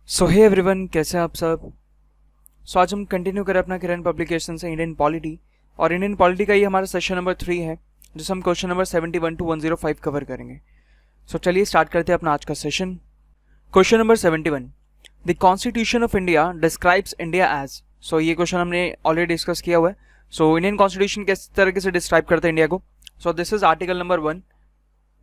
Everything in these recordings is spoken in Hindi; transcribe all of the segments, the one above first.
सो हे एवरीवन, कैसे हैं आप सब। आज हम कंटिन्यू करें अपना करंट पब्लिकेशन से इंडियन पॉलिटी, और इंडियन पॉलिटी का ये हमारा सेशन नंबर 3 है, जिसमें हम क्वेश्चन नंबर 71 to 105 कवर करेंगे। चलिए स्टार्ट करते हैं अपना आज का session. Question number 71, the constitution of India describes India as. ये क्वेश्चन हमने ऑलरेडी डिस्कस किया हुआ है। इंडियन कॉन्स्टिट्यूशन किस तरीके से डिस्क्राइब करता है इंडिया को। This is article number 1,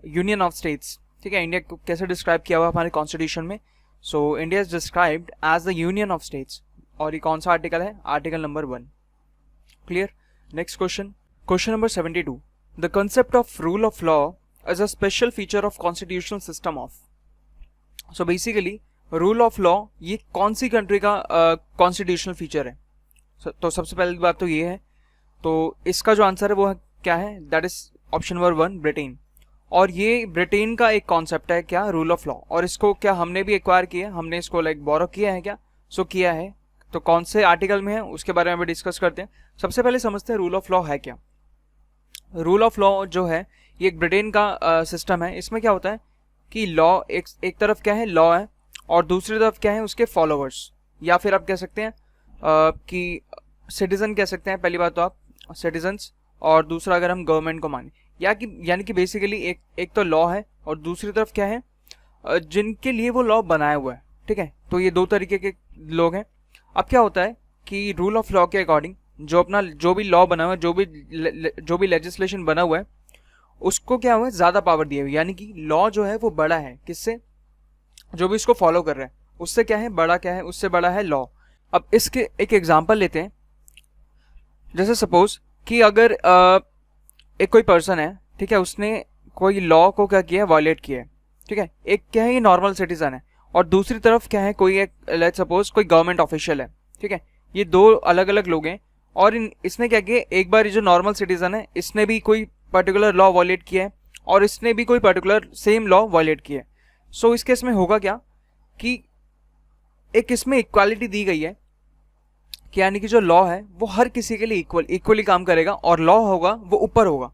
union of states. ठीक है, इंडिया को कैसे डिस्क्राइब किया हुआ हमारे कॉन्स्टिट्यूशन में। India is described as the union of states, और ये कौन सा आर्टिकल है, article number 1। Clear. Next question, question number 72, the concept of rule of law is a special feature of constitutional system of. Basically rule of law ये कौन सी कंट्री का कॉन्स्टिट्यूशनल फीचर है। तो सबसे पहली बात तो ये है, तो इसका जो आंसर है वो है क्या है, that is option number 1, Britain. और ये ब्रिटेन का एक कॉन्सेप्ट है क्या, रूल ऑफ लॉ, और इसको क्या हमने भी एक्वायर किया, हमने इसको बोरो किया है क्या, किया है। तो कौन से आर्टिकल में है उसके बारे में भी डिस्कस करते हैं। सबसे पहले समझते हैं रूल ऑफ लॉ है क्या। रूल ऑफ लॉ जो है ये एक ब्रिटेन का सिस्टम है। इसमें क्या होता है कि लॉ एक तरफ क्या है, लॉ है, और दूसरी तरफ क्या है, उसके फॉलोअर्स, या फिर आप कह सकते हैं कि सिटीजन कह सकते हैं। पहली बात तो आप सिटीजन्स, और दूसरा अगर हम गवर्नमेंट को माने, यानी कि बेसिकली एक तो लॉ है, और दूसरी तरफ क्या है, जिनके लिए वो लॉ बनाया हुआ है। ठीक है, तो ये दो तरीके के लोग हैं। अब क्या होता है कि रूल ऑफ लॉ के अकॉर्डिंग जो भी लॉ बना हुआ है, जो भी लेजिस्लेशन बना हुआ है, उसको क्या हुआ है, ज्यादा पावर दी हुई, यानी कि लॉ जो है वो बड़ा है किससे, जो भी इसको फॉलो कर रहा है उससे क्या है, बड़ा क्या है, उससे बड़ा है लॉ। अब इसके एक एग्जाम्पल लेते हैं। जैसे सपोज कि अगर एक कोई पर्सन है, ठीक है, उसने कोई लॉ को क्या किया है, वायलेट किया है। ठीक है, एक क्या है, ये नॉर्मल सिटीजन है, और दूसरी तरफ क्या है, कोई एक लेट्स सपोज कोई गवर्नमेंट ऑफिशियल है। ठीक है, ये दो अलग अलग लोग हैं, और इसने क्या किया, एक बार ये जो नॉर्मल सिटीजन है इसने भी कोई पर्टिकुलर लॉ वायलेट किया है, और इसने भी कोई पर्टिकुलर सेम लॉ वायलेट किया है। इस केस में होगा क्या कि एक इसमें इक्वालिटी दी गई है, कि यानी कि जो लॉ है वो हर किसी के लिए इक्वली काम करेगा, और लॉ होगा वो ऊपर होगा।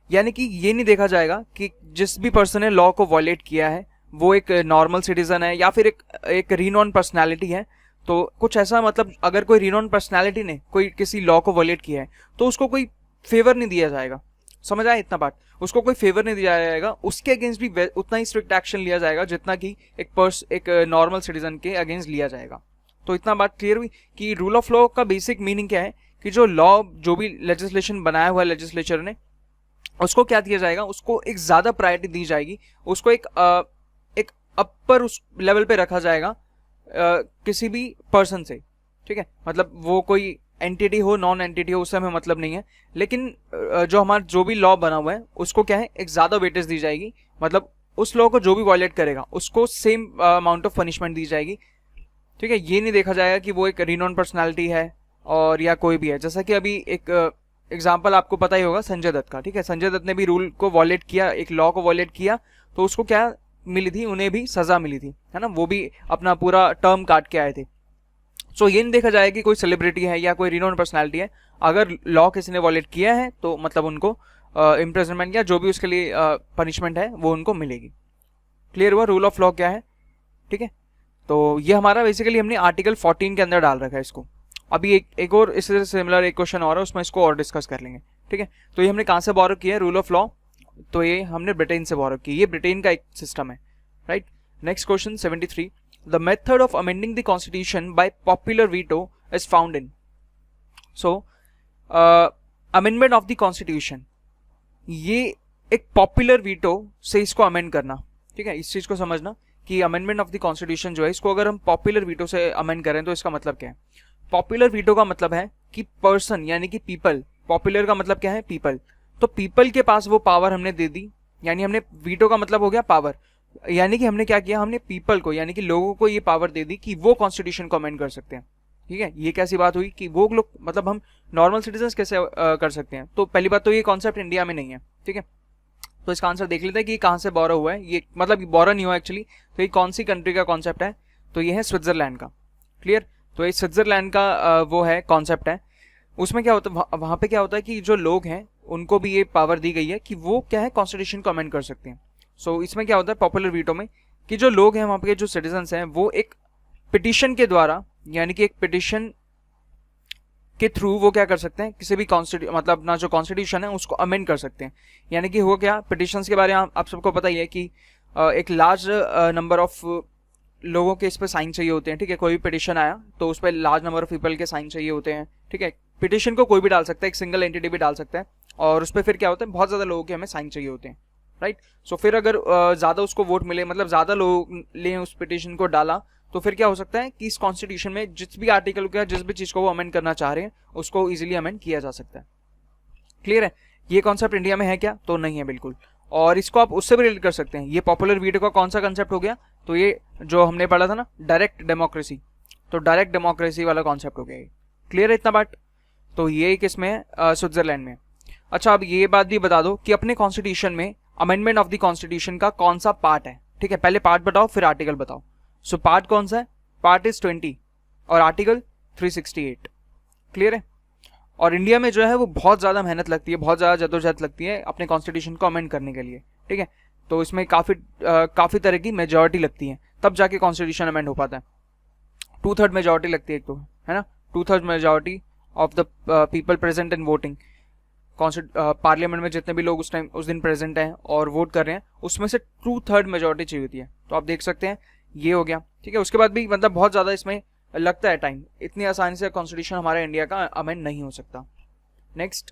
यानी कि ये नहीं देखा जाएगा कि जिस भी पर्सन ने लॉ को वायलेट किया है वो एक नॉर्मल सिटीजन है या फिर एक रीनॉन पर्सनैलिटी है। तो कुछ ऐसा, मतलब अगर कोई रीनॉन पर्सनैलिटी ने कोई किसी लॉ को वायलेट किया है तो उसको कोई फेवर नहीं दिया जाएगा। समझ आया इतना बात, उसको कोई फेवर नहीं दिया जाएगा, उसके अगेंस्ट भी उतना ही स्ट्रिक्ट एक्शन लिया जाएगा जितना कि एक नॉर्मल सिटीजन के अगेंस्ट लिया जाएगा। तो इतना बात क्लियर हुई कि रूल ऑफ लॉ का बेसिक मीनिंग क्या है, कि जो लॉ, जो भी लेजिस्लेशन बनाया हुआ है लेजिस्लेचर ने, उसको क्या दिया जाएगा, उसको एक ज्यादा प्रायोरिटी दी जाएगी, उसको एक अपर उस लेवल पे रखा जाएगा किसी भी पर्सन से। ठीक है, मतलब वो कोई एंटिटी हो, नॉन एंटिटी हो, उससे हमें मतलब नहीं है, लेकिन जो भी लॉ बना हुआ है उसको क्या है, एक ज्यादा वेटेज दी जाएगी। मतलब उस लॉ को जो भी वायलेट करेगा उसको सेम अमाउंट ऑफ पनिशमेंट दी जाएगी। ठीक है, ये नहीं देखा जाएगा कि वो एक रिनोन पर्सनालिटी है और या कोई भी है। जैसा कि अभी एक एग्जाम्पल आपको पता ही होगा संजय दत्त का। ठीक है, संजय दत्त ने भी रूल को वॉलेट किया, एक लॉ को वॉलेट किया, तो उसको क्या मिली थी, उन्हें भी सजा मिली थी, है ना, वो भी अपना पूरा टर्म काट के आए थे। ये नहीं देखा जाएगा कि कोई सेलिब्रिटी है या कोई रिनोन पर्सनालिटी है, अगर लॉ किसी ने वॉलेट किया है तो मतलब उनको इम्प्रिजनमेंट या जो भी उसके लिए पनिशमेंट है वो उनको मिलेगी। क्लियर हुआ रूल ऑफ लॉ क्या है। ठीक है, तो ये हमारा बेसिकली हमने आर्टिकल 14 के अंदर डाल रखा है इसको। अभी एक और इससे सिमिलर एक क्वेश्चन और है, उसमें इसको और डिस्कस कर लेंगे। ठीक है, तो ये हमने कहाँ से बोरो किया है, रूल ऑफ लॉ, तो ये हमने ब्रिटेन से बोरो की, ये ब्रिटेन का एक सिस्टम है। Right. Next question 73, the method of amending the constitution bye popular veto is found in. Amendment of the constitution, ये एक पॉपुलर वीटो से इसको अमेंड करना। ठीक है, इस चीज को समझना कि अमेंडमेंट ऑफ द कॉन्स्टिट्यूशन जो है, इसको अगर हम पॉपुलर वीटो से अमेंड करें तो इसका मतलब क्या है। पॉपुलर वीटो का मतलब है कि पर्सन यानी कि पीपल, पॉपुलर का मतलब क्या है, पीपल, तो पीपल के पास वो पावर हमने दे दी, यानी हमने वीटो का मतलब हो गया पावर, यानी कि हमने क्या किया, हमने पीपल को यानी कि लोगों को ये पावर दे दी कि वो कॉन्स्टिट्यूशन को अमेंड कर सकते हैं। ठीक है, ये कैसी बात हुई कि वो लोग, मतलब हम नॉर्मल सिटीजन कैसे कर सकते हैं। तो पहली बात तो ये कॉन्सेप्ट इंडिया में नहीं है। ठीक है, तो इसका आंसर देख लेते हैं कि ये कहाँ से बोरो हुआ है। ये मतलब बोरो नहीं हुआ एक्चुअली, तो ये कौन सी कंट्री का कॉन्सेप्ट है, तो ये है स्विट्जरलैंड का। क्लियर, तो ये स्विट्जरलैंड का वो है कॉन्सेप्ट है। उसमें क्या होता है, वहां पे क्या होता है कि जो लोग हैं उनको भी ये पावर दी गई है कि वो क्या है, कॉन्स्टिट्यूशन को अमेंड कर सकते हैं। इसमें क्या होता है पॉपुलर वीटो में, कि जो लोग हैं वहां पे जो सिटीजन्स हैं वो एक पिटिशन के द्वारा, यानी कि एक पिटिशन के थ्रू वो क्या कर सकते हैं, किसी भी मतलब अपना जो कॉन्स्टिट्यूशन है उसको अमेंड कर सकते हैं। यानी कि हुआ क्या, पिटिशंस के बारे में आप सबको पता ही है कि एक लार्ज नंबर ऑफ लोगों के इस पर साइन चाहिए होते हैं। ठीक है, कोई भी पिटिशन आया तो उस पर लार्ज नंबर ऑफ पीपल के साइन चाहिए होते हैं। ठीक है, पिटिशन को कोई भी डाल सकता है, एक सिंगल एंटिटी भी डाल सकता है, और उस पर फिर क्या होता है, बहुत ज़्यादा लोगों के हमें साइन चाहिए होते हैं, राइट। सो फिर अगर ज़्यादा उसको वोट मिले, मतलब ज़्यादा लोग ले उस पिटिशन को डाला, तो फिर क्या हो सकता है कि इस कॉन्स्टिट्यूशन में जिस भी आर्टिकल को या जिस भी चीज़ को वो अमेंड करना चाह रहे हैं उसको इजीली अमेंड किया जा सकता है। क्लियर है? ये कॉन्सेप्ट इंडिया में है क्या? तो नहीं है बिल्कुल। और इसको आप उससे भी रिलेट कर सकते हैं। ये पॉपुलर वीडियो का कौन सा कंसेप्ट हो गया? तो ये जो हमने पढ़ा था ना, डायरेक्ट डेमोक्रेसी, तो डायरेक्ट डेमोक्रेसी वाला कॉन्सेप्ट हो गया ये। क्लियर है इतना बात? तो ये किस में है? स्विट्जरलैंड में। अच्छा, अब ये बात भी बता दो कि अपने कॉन्स्टिट्यूशन में अमेंडमेंट ऑफ द कॉन्स्टिट्यूशन का कौन सा पार्ट है। ठीक है, पहले पार्ट बताओ फिर आर्टिकल बताओ। सो पार्ट कौन सा है? पार्ट इज 20 और आर्टिकल 368। क्लियर है? और इंडिया में जो है वो बहुत ज़्यादा मेहनत लगती है, बहुत ज़्यादा जद्दोजहद लगती है अपने कॉन्स्टिट्यूशन को अमेंड करने के लिए। ठीक है, तो इसमें काफ़ी तरह की मेजॉरिटी लगती है, तब जाके कॉन्स्टिट्यूशन अमेंड हो पाता है। 2/3 मेजॉरिटी लगती है एक तो, है ना, 2/3 majority of the people present in voting. Parliament में जितने भी लोग उस दिन प्रेजेंट हैं और वोट कर रहे हैं, उसमें से 2/3 मेजॉरिटी चाहिए होती है। तो आप देख सकते हैं ये हो गया। ठीक है, उसके बाद भी मतलब बहुत ज़्यादा इसमें लगता है टाइम, इतनी आसानी से कॉन्स्टिट्यूशन हमारे इंडिया का अमेंड नहीं हो सकता। Next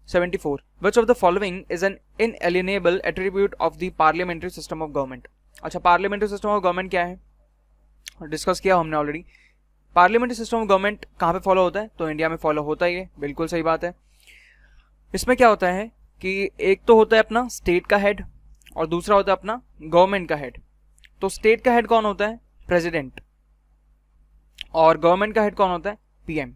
74, which of the following is an inalienable attribute of the parliamentary system of government. अच्छा, पार्लियामेंट्री सिस्टम ऑफ गवर्नमेंट क्या है, डिस्कस किया हमने already. Parliamentary system of government कहाँ पे फॉलो होता है? तो इंडिया में फॉलो होता ही है, बिल्कुल सही बात है। इसमें क्या होता है कि एक तो होता है अपना स्टेट का हेड और दूसरा होता है अपना गवर्नमेंट का हेड। तो स्टेट का हेड कौन होता है? प्रेसिडेंट। और गवर्नमेंट का हेड कौन होता है? पीएम।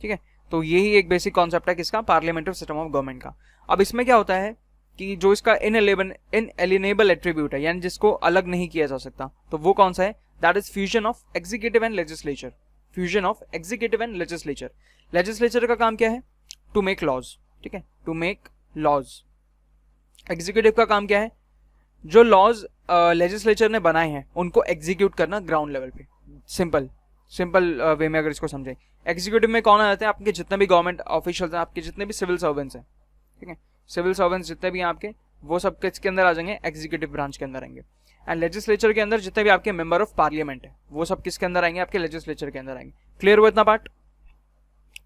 ठीक है, तो यही एक बेसिक कॉन्सेप्ट है किसका? पार्लियामेंट्री सिस्टम ऑफ गवर्नमेंट का। अब इसमें क्या होता है कि जो इसका इनएलिएनेबल एट्रीब्यूट है, यानी जिसको अलग नहीं किया जा सकता, तो वो कौन सा है? That is fusion of executive and legislature. Fusion of executive and legislature. Legislature का काम क्या है? To make laws. ठीक है, टू मेक लॉज। एग्जीक्यूटिव का काम क्या है? जो लॉज लेजिस्लेचर ने बनाए हैं उनको एग्जीक्यूट करना ग्राउंड लेवल पे। सिंपल वे में अगर इसको समझें, एग्जीक्यूटिव में कौन आ जाते हैं? आपके जितने भी गवर्नमेंट ऑफिशियल्स हैं, आपके जितने भी सिविल सर्वेंट्स हैं, ठीक है, सिविल सर्वेंट्स जितने भी हैं आपके, वो सब किसके अंदर आ जाएंगे? एग्जीक्यूटिव ब्रांच के अंदर आएंगे। एंड लेजिस्लेचर के अंदर जितने भी आपके मेंबर ऑफ पार्लियामेंट है, वो सब किसके अंदर आएंगे? आपके लेजिस्लेचर के अंदर आएंगे। क्लियर हुआ इतना पार्ट?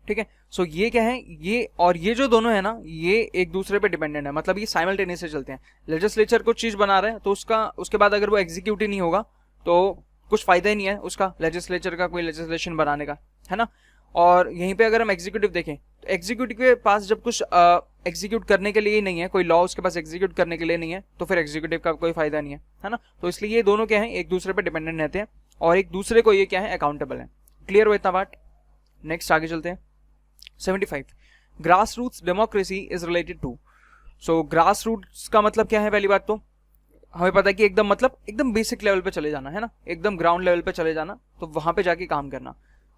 ठीक है, सो ये क्या है, ये और ये जो दोनों है ना, ये एक दूसरे पे डिपेंडेंट है, मतलब ये साइमल्टेनियसली चलते हैं। लेजिस्लेचर कुछ चीज बना रहे हैं तो उसके बाद अगर वो एग्जीक्यूट ही नहीं होगा तो कुछ फायदा ही नहीं है उसका, लेजिस्लेचर का कोई लेजिस्लेशन बनाने का, है ना। और यहीं पे अगर हम एग्जीक्यूटिव देखें तो एग्जीक्यूटिव के पास जब कुछ एग्जीक्यूट करने के लिए ही नहीं है, कोई लॉ उसके पास एग्जीक्यूट करने के लिए नहीं है, तो फिर एग्जीक्यूटिव का कोई फायदा नहीं है ना। तो इसलिए ये दोनों क्या है, एक दूसरे पे डिपेंडेंट रहते हैं और एक दूसरे को ये क्या है, अकाउंटेबल है। क्लियर हो इतना बात? नेक्स्ट आगे चलते हैं। 75, grass roots democracy is related to. So grass roots का मतलब क्या है? पहली बात तो हमें पता है कि एकदम बेसिक लेवल पे चले जाना, है ना, एकदम ग्राउंड लेवल पे चले जाना, तो वहां पे जाके काम करना।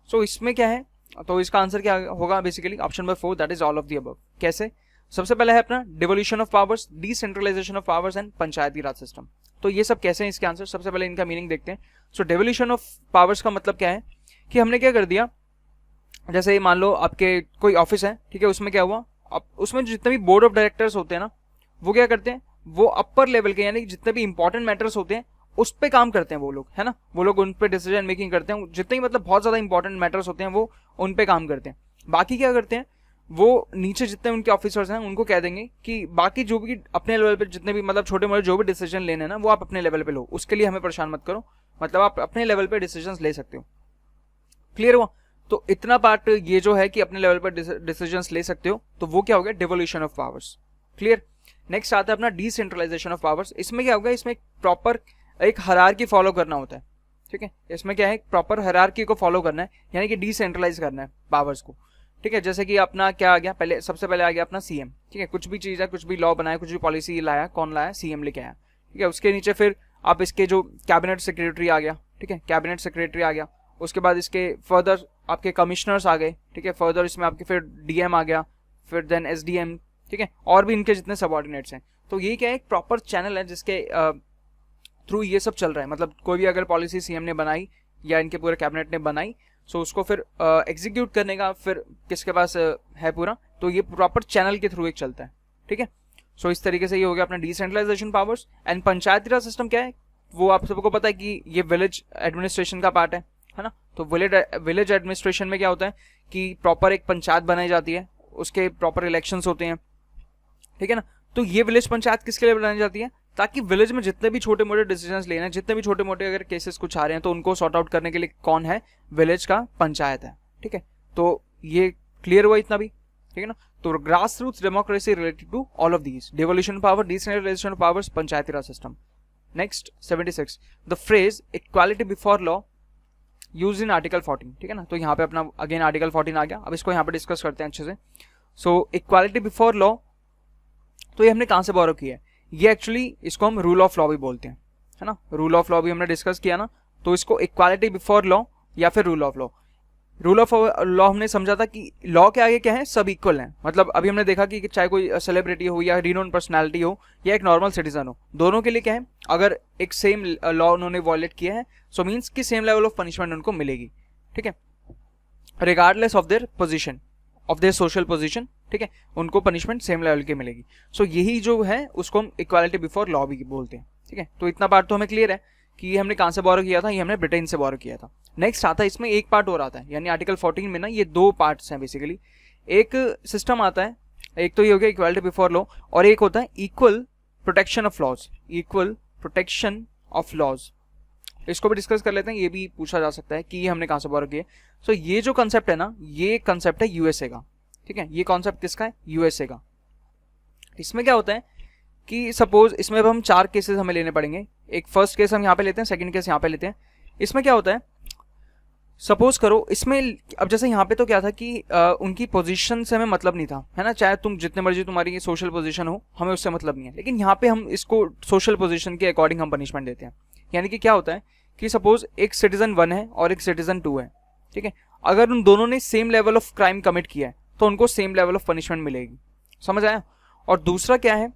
सो इसमें क्या है, तो इसका आंसर क्या होगा? Basically option number 4, that is all of the above. कैसे? सबसे पहले है अपना devolution of powers, decentralisation of powers and panchayati raj system. तो ये सब कैसे हैं इसके आंसर? सबसे पहले इनका मीनिंग देखते हैं। सो डिवोल्यूशन ऑफ पावर्स का मतलब क्या है कि हमने क्या कर दिया, जैसे मान लो आपके कोई ऑफिस है, ठीक है, उसमें क्या हुआ, उसमें जितने भी बोर्ड ऑफ डायरेक्टर्स होते हैं ना, वो क्या करते हैं, वो अपर लेवल के यानी जितने भी इंपॉर्टेंट मैटर्स होते हैं उस पे काम करते हैं वो लोग, है ना, वो लोग उन पे डिसीजन मेकिंग करते हैं। जितने ही मतलब बहुत ज्यादा इंपॉर्टेंट मैटर्स होते हैं वो उन पे काम करते हैं। बाकी क्या करते हैं, वो नीचे जितने उनके ऑफिसर्स हैं उनको कह देंगे कि बाकी जो भी अपने लेवल पे जितने भी मतलब छोटे मोटे जो भी डिसीजन लेने हैं ना, वो आप अपने लेवल पे लो, उसके लिए हमें परेशान मत करो, मतलब आप अपने लेवल पे डिसीजन ले सकते हो। क्लियर हुआ? तो इतना पार्ट ये जो है कि अपने लेवल पर डिसीजंस ले सकते हो, तो वो क्या हो गया, devolution of powers. Clear? Next आता है अपना डिसेंट्रलाइजेशन ऑफ पावर्स। इसमें क्या होगा, इसमें एक प्रॉपर एक हायरार्की फॉलो करना होता है। ठीक है, इसमें क्या है, प्रॉपर हायरार्की को फॉलो करना है, यानी कि डिसेंट्रलाइज करना है पावर्स को। ठीक है, जैसे कि अपना क्या आ गया, पहले सबसे पहले आ गया अपना सीएम। ठीक है, कुछ भी चीज है, कुछ भी लॉ बनाया, कुछ भी पॉलिसी लाया, कौन लाया? सीएम लेके आया। ठीक है, उसके नीचे फिर आप इसके जो कैबिनेट सेक्रेटरी आ गया, ठीक है, कैबिनेट सेक्रेटरी आ गया, उसके बाद इसके फर्दर आपके कमिश्नर्स आ गए, ठीक है, फर्दर इसमें आपके फिर डीएम आ गया, फिर देन एसडीएम, ठीक है, और भी इनके जितने सबऑर्डिनेट्स हैं। तो ये क्या है, एक प्रॉपर चैनल है जिसके थ्रू ये सब चल रहा है। मतलब कोई भी अगर पॉलिसी सीएम ने बनाई, या इनके पूरे कैबिनेट ने बनाई, सो उसको फिर एग्जीक्यूट करने का फिर किसके पास है पूरा, तो ये प्रॉपर चैनल के थ्रू एक चलता है, ठीक है। सो इस तरीके से ये हो गया अपना decentralisation powers. And panchayati raj system क्या है, वो आप सबको पता है कि ये विलेज एडमिनिस्ट्रेशन का पार्ट है ना। तो विलेज एडमिनिस्ट्रेशन में क्या होता है कि प्रॉपर एक पंचायत बनाई जाती है, उसके प्रॉपर इलेक्शंस होते हैं, ठीक है ना। तो ये विलेज पंचायत किसके लिए बनाई जाती है, ताकि विलेज में जितने भी छोटे मोटे डिसीजंस लेना है, जितने भी छोटे मोटे अगर केसेस कुछ आ रहे हैं तो उनको सॉर्ट आउट करने के लिए कौन है, विलेज का पंचायत है, ठीक है। तो ये क्लियर हुआ इतना भी, ठीक है ना। तो grass roots democracy related to all of these, devolution power, decentralisation powers, panchayati raj system. Next 76, the phrase equality before law use in article 14, ठीक है ना। तो यहाँ पे अपना अगेन आर्टिकल 14 आ गया, अब इसको यहाँ पे डिस्कस करते हैं अच्छे से। सो इक्वालिटी बिफोर लॉ, तो ये हमने कहाँ से बोरो किया है, ये एक्चुअली इसको हम रूल ऑफ लॉ भी बोलते हैं, है ना। रूल ऑफ लॉ भी हमने डिस्कस किया ना, तो इसको इक्वालिटी बिफोर लॉ या फिर rule of law. Rule of law हमने समझा था कि लॉ के आगे क्या है, सब इक्वल हैं। मतलब अभी हमने देखा कि चाहे कोई सेलिब्रिटी हो या रिनोन पर्सनालिटी हो या एक नॉर्मल सिटीजन हो, दोनों के लिए क्या है, अगर एक सेम लॉ उन्होंने वॉयलेट किया है, सो मीन्स कि सेम लेवल ऑफ पनिशमेंट उनको मिलेगी, ठीक है, regardless of their position, of their social position, ठीक है, उनको पनिशमेंट सेम लेवल की मिलेगी। सो यही जो है उसको हम इक्वालिटी बिफोर लॉ भी बोलते हैं, ठीक है। तो इतना पार्ट तो हमें क्लियर है कि ये हमने कहाँ से बोरो किया था, ये हमने ब्रिटेन से बोरो किया था। नेक्स्ट आता है इसमें एक पार्ट और आता है, यानी आर्टिकल 14 में ना ये दो पार्ट्स हैं बेसिकली। एक सिस्टम आता है, एक तो ये हो गया इक्वालिटी बिफोर लॉ, और एक होता है equal protection of laws, equal protection of laws. इसको भी डिस्कस कर लेते हैं, ये भी पूछा जा सकता है कि ये हमने कहाँ से बोरो किया। सो ये जो कंसेप्ट है ना, ये कंसेप्ट है यूएसए का, ठीक है। ये कॉन्सेप्ट किसका है, यूएसए का। इसमें क्या होता है कि सपोज इसमें अब हम 4 केसेस हमें लेने पड़ेंगे। एक फर्स्ट केस हम यहाँ पे लेते हैं, सेकंड केस यहाँ पे लेते हैं। इसमें क्या होता है, सपोज करो इसमें, अब जैसे यहाँ पे तो क्या था कि उनकी पोजीशन से हमें मतलब नहीं था, है ना, चाहे तुम जितने मर्जी तुम्हारी सोशल पोजीशन हो, हमें उससे मतलब नहीं है। लेकिन यहाँ पे हम इसको सोशल पोजीशन के अकॉर्डिंग हम पनिशमेंट देते हैं। यानी कि क्या होता है कि सपोज एक सिटीजन 1 है और एक सिटीजन 2 है, ठीक है। अगर उन दोनों ने same level of crime commit किया है तो उनको सेम लेवल ऑफ पनिशमेंट मिलेगी, समझ आया। और दूसरा क्या है,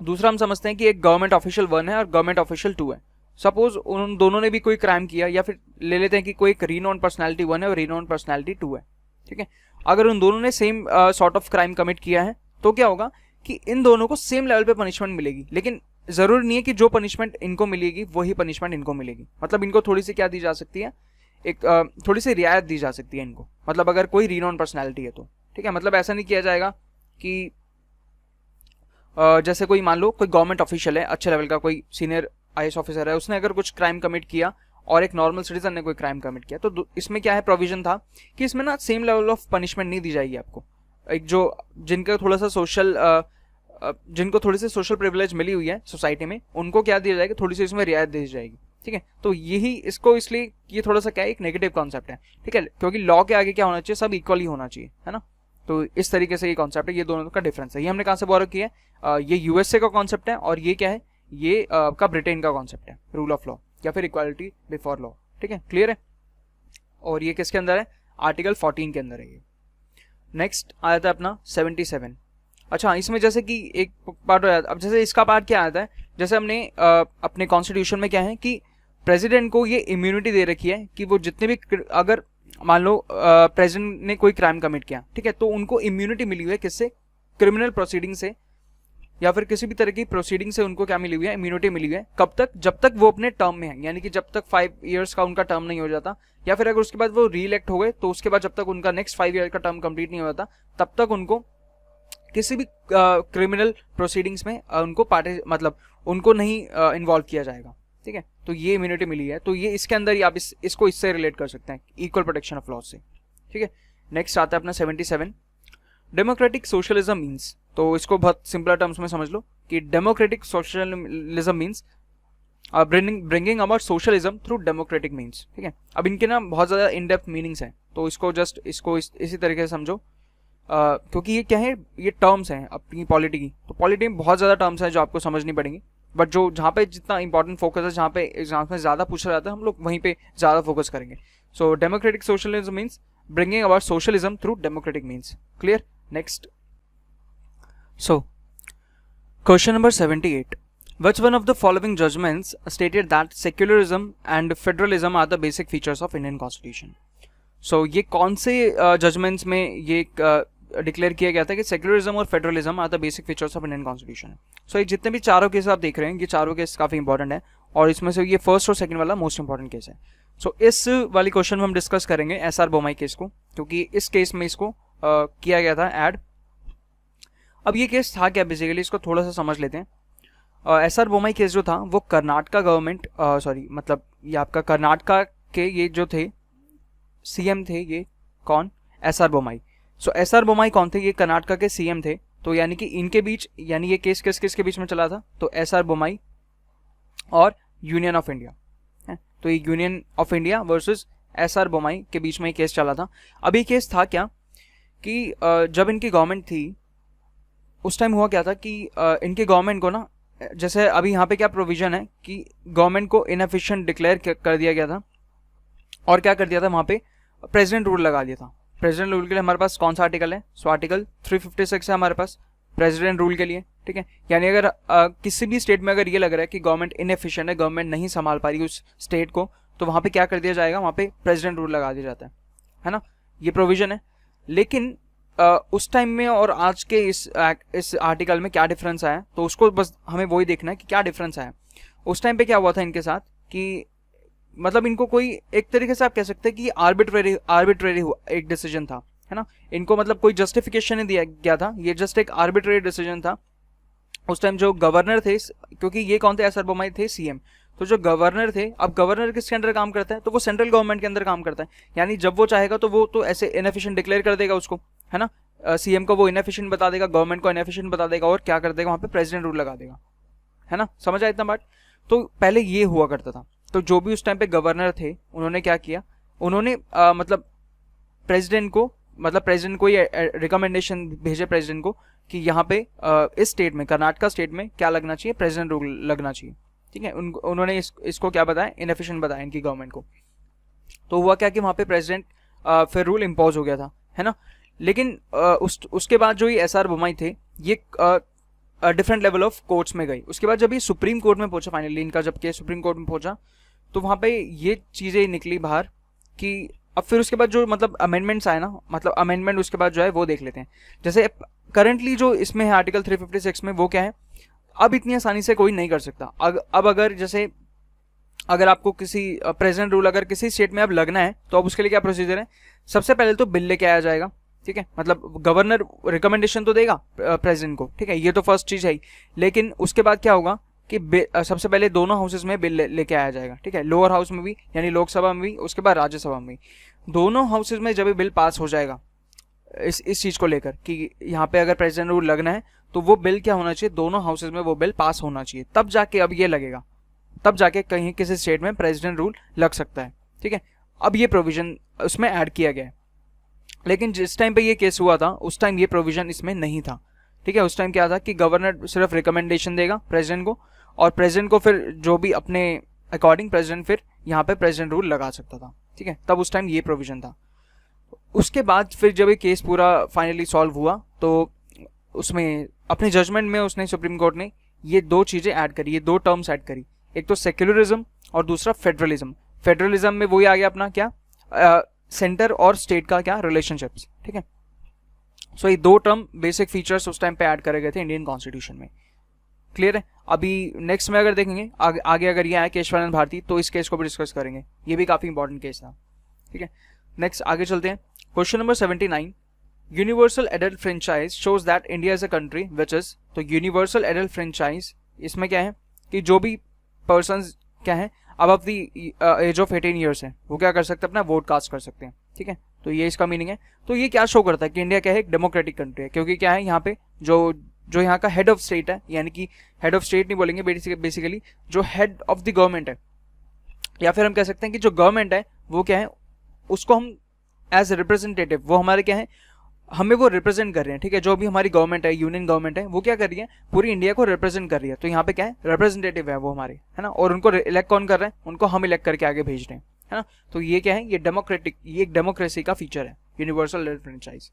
दूसरा हम समझते हैं कि एक गवर्नमेंट ऑफिशियल 1 है और गवर्नमेंट ऑफिशियल 2 है। सपोज उन दोनों ने भी कोई क्राइम किया, या फिर ले लेते हैं कि कोई एक रीनोन पर्सनालिटी 1 है और रीनोन पर्सनालिटी 2 है, ठीक है। अगर उन दोनों ने same sort of crime commit किया है तो क्या होगा कि इन दोनों को सेम लेवल पे पनिशमेंट मिलेगी। लेकिन जरूरी नहीं है कि जो पनिशमेंट इनको मिलेगी वही पनिशमेंट इनको मिलेगी। मतलब इनको थोड़ी सी क्या दी जा सकती है, एक थोड़ी सी रियायत दी जा सकती है इनको। मतलब अगर कोई रीनोन पर्सनालिटी है तो, ठीक है। मतलब ऐसा नहीं किया जाएगा कि जैसे कोई मान लो कोई गवर्नमेंट ऑफिशियल है, अच्छे लेवल का कोई सीनियर आईएएस ऑफिसर है, उसने अगर कुछ क्राइम कमिट किया और एक नॉर्मल सिटीजन ने कोई क्राइम कमिट किया, तो इसमें क्या है, प्रोविजन था कि इसमें ना सेम लेवल ऑफ पनिशमेंट नहीं दी जाएगी आपको। एक जो जिनका थोड़ा सा सोशल जिनको थोड़ी सी सोशल प्रिविलेज मिली हुई है सोसाइटी में, उनको क्या दिया जाएगा, थोड़ी सी इसमें रियायत दी जाएगी, ठीक है। तो यही इसको इसलिए ये थोड़ा सा क्या है, एक नेगेटिव कॉन्सेप्ट है, ठीक है, क्योंकि लॉ के आगे क्या होना चाहिए, सब इक्वल ही होना चाहिए, है ना। तो इस तरीके से ये कॉन्सेप्ट है, ये दोनों का डिफरेंस है। ये हमने कहाँ से बोरो किया है, ये यूएसए का कॉन्सेप्ट है, और ये क्या है, ये आपका ब्रिटेन का कॉन्सेप्ट है, रूल ऑफ लॉ या फिर इक्वालिटी बिफोर लॉ, ठीक है, क्लियर है। और ये किसके अंदर है, आर्टिकल 14 के अंदर है ये। नेक्स्ट आया था अपना 77। अच्छा, इसमें जैसे कि एक पार्ट हो जाता है। अब जैसे इसका पार्ट क्या आता है, जैसे हमने अपने कॉन्स्टिट्यूशन में क्या है कि प्रेसिडेंट को ये इम्यूनिटी दे रखी है कि वो जितने भी, अगर मान लो प्रेसिडेंट ने कोई क्राइम कमिट किया, ठीक है, तो उनको इम्यूनिटी मिली हुई है, किससे, क्रिमिनल प्रोसीडिंग से या फिर किसी भी तरह की प्रोसीडिंग से उनको क्या मिली हुई है, इम्यूनिटी मिली हुई है। कब तक, जब तक वो अपने टर्म में है, यानी कि जब तक 5 ईयर्स का उनका टर्म नहीं हो जाता, या फिर अगर उसके बाद वो री इलेक्ट हो गए तो उसके बाद जब तक उनका नेक्स्ट 5 ईयर का टर्म कंप्लीट नहीं हो जाता, तब तक उनको किसी भी क्रिमिनल प्रोसीडिंग्स में उनको मतलब उनको नहीं इन्वॉल्व किया जाएगा, ठीक है। तो ये इम्यूनिटी मिली है, तो ये इसके अंदर ही आप इसको इससे रिलेट कर सकते हैं, इक्वल प्रोटेक्शन ऑफ लॉज से, ठीक है। नेक्स्ट आता है अपना 77, डेमोक्रेटिक सोशलिज्म मीन्स। तो इसको बहुत सिंपल टर्म्स में समझ लो कि democratic socialism means bringing about socialism through democratic means, ठीक है। अब इनके ना बहुत ज़्यादा इन डेप्थ मीनिंग्स हैं, तो इसको जस्ट इसी तरीके से समझो, क्योंकि ये क्या है, ये टर्म्स हैं अपनी पॉलिटी की। तो पॉलिटी में बहुत ज़्यादा टर्म्स हैं जो आपको समझनी पड़ेंगी, बट जो जहाँ पे जितना इंपॉर्टेंट फोकस है, जहाँ पे एग्जाम्स में ज़्यादा पूछा जाता है, हम लोग वहीं पे ज़्यादा फोकस करेंगे। So democratic socialism means bringing about socialism through democratic means, clear. Next, so question number 78, Which one of the following judgments stated that secularism and federalism are the basic features of Indian Constitution? So ये कौन से जजमेंट्स में ये डिक्लेयर किया गया था कि सेक्युलरिज्म और federalism are the basic features of Indian constitution? So ये जितने भी चारों केस आप देख रहे हैं, ये चारों केस काफ़ी इंपॉर्टेंट है और इसमें से ये फर्स्ट और सेकंड वाला मोस्ट इंपॉर्टेंट केस है. सो इस वाली क्वेश्चन में हम डिस्कस करेंगे एसआर बोमाई केस को, क्योंकि इस केस में इसको किया गया था ऐड. अब ये केस था क्या बेसिकली, इसको थोड़ा सा समझ लेते हैं. एसआर बोमाई केस जो था वो कर्नाटका गवर्नमेंट मतलब ये आपका कर्नाटका के ये जो थे सीएम थे, ये कौन, एसआर बोमाई. सो एसआर बोमाई कौन थे, ये कर्नाटका के सीएम थे. तो यानी कि इनके बीच, यानी ये केस किसके बीच में चला था, तो एसआर बोमाई और यूनियन ऑफ इंडिया. तो ये union of India versus SR Bommai के बीच में ये केस चला था. अब ये केस था क्या कि जब इनकी गवर्नमेंट थी उस टाइम हुआ क्या था कि इनके गवर्नमेंट को ना, जैसे अभी यहाँ पे क्या प्रोविजन है कि गवर्नमेंट को इनएफिशिएंट डिक्लेयर कर दिया गया था और क्या कर दिया था, वहाँ पे प्रेसिडेंट रूल लगा दिया था. प्रेसिडेंट रूल के लिए हमारे पास कौन सा आर्टिकल है, सो आर्टिकल 356 है हमारे पास प्रेसिडेंट रूल के लिए. ठीक है, यानी अगर किसी भी स्टेट में अगर ये लग रहा है कि गवर्नमेंट इनएफिशिएंट है, गवर्नमेंट नहीं संभाल पा रही उस स्टेट को, तो वहाँ पे क्या कर दिया जाएगा, वहाँ पे प्रेसिडेंट रूल लगा दिया जाता है ना, ये प्रोविजन है. लेकिन उस टाइम में और आज के इस आर्टिकल में क्या डिफरेंस आया, तो उसको बस हमें वही देखना है कि क्या डिफरेंस आया. उस टाइम पे क्या हुआ था इनके साथ कि मतलब इनको कोई एक तरीके से आप कह सकते हैं कि आर्बिट्रेरी एक डिसीजन था, है ना. इनको मतलब कोई जस्टिफिकेशन नहीं दिया गया था, ये जस्ट एक आर्बिट्रेरी डिसीजन था. उस टाइम जो गवर्नर थे, क्योंकि ये कौन थे, एसआर बोमाई थे सीएम, तो जो गवर्नर थे, अब गवर्नर किसके अंदर काम करता है, तो वो सेंट्रल गवर्नमेंट के अंदर काम करता है. यानी जब वो चाहेगा तो वो तो ऐसे इनएफिशिएंट डिक्लेयर कर देगा उसको, है ना. सीएम को वो इनएफिशिएंट बता देगा, गवर्नमेंट को इनएफिशिएंट बता देगा और क्या कर देगा, वहाँ पे प्रेसिडेंट रूल लगा देगा, है ना. समझ आया इतना बात. तो पहले ये हुआ करता था. तो जो भी उस टाइम पे गवर्नर थे उन्होंने क्या किया, उन्होंने मतलब प्रेसिडेंट को ये रिकमेंडेशन भेजे प्रेसिडेंट को कि यहाँ पे इस स्टेट में, कर्नाटका स्टेट में क्या लगना चाहिए, प्रेसिडेंट रूल लगना चाहिए. ठीक है, उन्होंने इसको क्या बताया, इनएफिशिएंट बताया इनकी गवर्नमेंट को. तो हुआ क्या कि वहाँ पे प्रेसिडेंट फिर रूल इम्पोज हो गया था, है ना. लेकिन उसके बाद जो ये एसआर बोमाई थे, ये डिफरेंट लेवल ऑफ कोर्ट्स में गई. उसके बाद जब ये सुप्रीम कोर्ट में पहुंचा, फाइनली इनका जब केस सुप्रीम कोर्ट में पहुंचा, तो वहाँ पे ये चीज़ें निकली बाहर कि अब फिर उसके बाद जो मतलब अमेंडमेंट्स आए ना, मतलब अमेंडमेंट उसके बाद जो है वो देख लेते हैं. जैसे करंटली जो इसमें है आर्टिकल 356 में, वो क्या है, अब इतनी आसानी से कोई नहीं कर सकता. अब अगर जैसे अगर आपको किसी प्रेसिडेंट रूल अगर किसी स्टेट में अब लगना है, तो अब उसके लिए क्या प्रोसीजर है, सबसे पहले तो बिल लेके आया जाएगा. ठीक है, मतलब गवर्नर रिकमेंडेशन तो देगा प्रेसिडेंट को, ठीक है, ये तो फर्स्ट चीज है. लेकिन उसके बाद क्या होगा कि सबसे पहले दोनों हाउसेस में बिल लेके आया जाएगा. ठीक है, लोअर हाउस में भी यानी लोकसभा में भी, उसके बाद राज्यसभा में भी. दोनों हाउसेस में जब बिल पास हो जाएगा इस चीज को लेकर कि यहाँ पे अगर प्रेसिडेंट रूल लगना है, तो वो बिल क्या होना चाहिए, दोनों हाउसेस में वो बिल पास होना चाहिए. तब जाके अब ये लगेगा, तब जाके कहीं किसी स्टेट में प्रेसिडेंट रूल लग सकता है. ठीक है, अब ये प्रोविजन उसमें ऐड किया गया है. लेकिन जिस टाइम पे ये केस हुआ था उस टाइम ये प्रोविजन इसमें नहीं था. ठीक है, उस टाइम क्या था कि गवर्नर सिर्फ रिकमेंडेशन देगा प्रेसिडेंट को, और प्रेसिडेंट को फिर जो भी अपने अकॉर्डिंग प्रेसिडेंट फिर यहाँ पे प्रेसिडेंट रूल लगा सकता था. ठीक है, तब उस टाइम ये प्रोविजन था. उसके बाद फिर जब ये केस पूरा फाइनली सॉल्व हुआ, तो उसमें अपने जजमेंट में उसने सुप्रीम कोर्ट ने ये दो चीज़ें ऐड करी, ये दो टर्म्स ऐड करी. एक तो सेक्युलरिज्म और दूसरा फेडरलिज्म. फेडरलिज्म में वही आ गया अपना क्या, सेंटर और स्टेट का क्या रिलेशनशिप्स. ठीक है, सो ये दो टर्म बेसिक फीचर्स उस टाइम पे ऐड करे गए थे इंडियन कॉन्स्टिट्यूशन में. क्लियर है. अभी नेक्स्ट में अगर देखेंगे आगे अगर ये आया केशवानंद भारती, तो इस केस को भी डिस्कस करेंगे, ये भी काफी इंपॉर्टेंट केस था. ठीक है, नेक्स्ट आगे चलते हैं. Question number 79, universal adult franchise shows that India is a country which is. तो यूनिवर्सल एडल्ट फ्रेंचाइज, इसमें क्या है कि जो भी पर्सन क्या है अब द एज ऑफ 18 ईयर्स है, वो क्या कर सकते हैं, अपना वोट कास्ट कर सकते हैं. ठीक है, तो ये इसका मीनिंग है. तो ये क्या शो करता है कि इंडिया क्या है, एक डेमोक्रेटिक कंट्री है, क्योंकि क्या है यहाँ पे जो यहाँ का हेड ऑफ स्टेट है, यानी कि हेड ऑफ स्टेट नहीं बोलेंगे, बेसिकली जो हेड ऑफ द गवर्नमेंट है, या फिर हम कह सकते हैं कि जो गवर्नमेंट है वो क्या है, उसको हम एज रिप्रेजेंटेटिव, वो हमारे क्या है, हमें वो रिप्रेजेंट कर रहे हैं. ठीक है, जो भी हमारी गवर्नमेंट है, यूनियन गवर्नमेंट है, वो क्या कर रही है, पूरी इंडिया को रिप्रेजेंट कर रही है. तो यहाँ पे क्या है, रिप्रेजेंटेटिव है वो हमारे, है ना. और उनको इलेक्ट कौन कर रहे हैं, उनको हम इलेक्ट करके आगे भेज रहे हैं, है ना. तो ये क्या है, ये डेमोक्रेटिक, ये एक डेमोक्रेसी का फीचर है, universal adult franchise.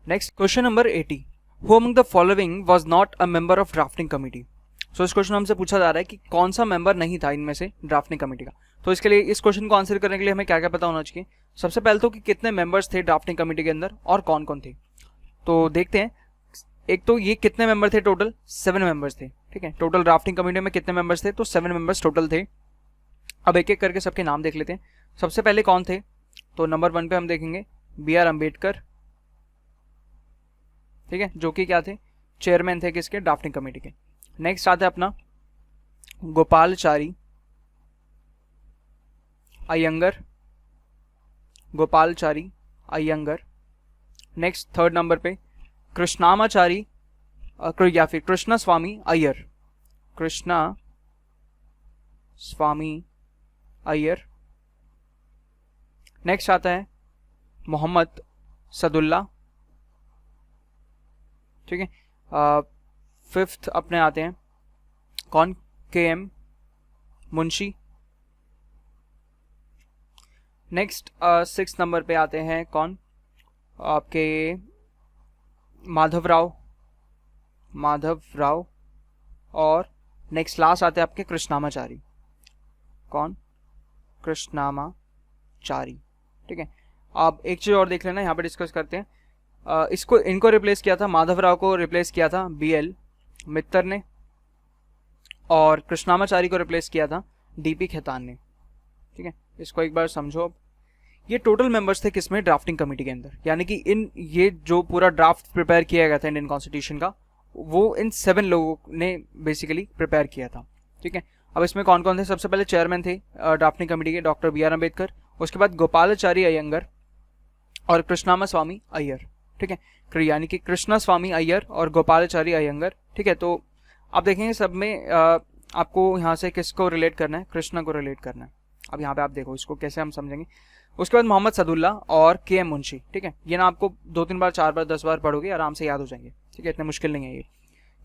Next question number 80, who among the following was not a member of drafting committee. So इस क्वेश्चन में हमसे पूछा जा रहा है कि कौन सा मेंबर नहीं था इनमें से ड्राफ्टिंग कमेटी का। तो इसके लिए इस क्वेश्चन को आंसर करने के लिए हमें क्या क्या पता होना चाहिए। सबसे पहले तो कि कितने मेंबर्स थे ड्राफ्टिंग कमेटी के अंदर और कौन कौन थे। तो देखते हैं, एक तो ये कितने मेंबर थे, टोटल 7 मेंबर्स थे। ठीक है, टोटल ड्राफ्टिंग कमेटी में कितने मेंबर्स थे, तो 7 मेंबर्स टोटल थे। अब एक एक करके सबके नाम देख लेते हैं। सबसे पहले कौन थे, तो नंबर 1 पे हम देखेंगे BR अम्बेडकर। ठीक है, जो कि क्या थे, चेयरमैन थे किसके, ड्राफ्टिंग कमेटी के। नेक्स्ट आता है अपना Gopalachari Ayyangar, Gopalachari Ayyangar. Next third number पे कृष्णामाचारी या फिर कृष्णा स्वामी अय्यर, कृष्णा स्वामी अय्यर। नेक्स्ट आता है मोहम्मद सदुल्ला। ठीक है, फिफ्थ अपने आते हैं कौन, KM मुंशी। नेक्स्ट 6 नंबर पे आते हैं कौन, आपके माधव राव। और नेक्स्ट लास्ट आते हैं आपके कृष्णामाचारी, कौन, कृष्णामाचारी। ठीक है, अब एक चीज और देख लेना, यहाँ पे डिस्कस करते हैं। इनको रिप्लेस किया था, माधव राव को रिप्लेस किया था BL मित्तर ने, और कृष्णामाचारी को रिप्लेस किया था DP खेतान ने। ठीक है, इसको एक बार समझो। अब ये टोटल मेंबर्स थे किसमें, ड्राफ्टिंग कमेटी के अंदर, यानी कि ये जो पूरा ड्राफ्ट प्रिपेयर किया गया था इंडियन कॉन्स्टिट्यूशन का, वो इन 7 लोगों ने बेसिकली प्रिपेयर किया था। ठीक है, अब इसमें कौन कौन थे, सबसे पहले चेयरमैन थे ड्राफ्टिंग कमेटी के डॉक्टर BR अम्बेडकर, उसके बाद गोपालाचारी अयंगर और कृष्णामा स्वामी अय्यर। ठीक है, यानी कि कृष्णा स्वामी अय्यर और गोपालाचारी अयंगर। ठीक है, तो आप देखेंगे सब में आपको यहाँ से किसको रिलेट करना है, कृष्णा को रिलेट करना है। अब यहाँ पे आप देखो इसको कैसे हम समझेंगे। उसके बाद मोहम्मद सदुल्ला और KM मुंशी। ठीक है, ये ना आपको 2-3 बार 4 बार 10 बार पढ़ोगे आराम से याद हो जाएंगे। ठीक है, इतना मुश्किल नहीं है ये।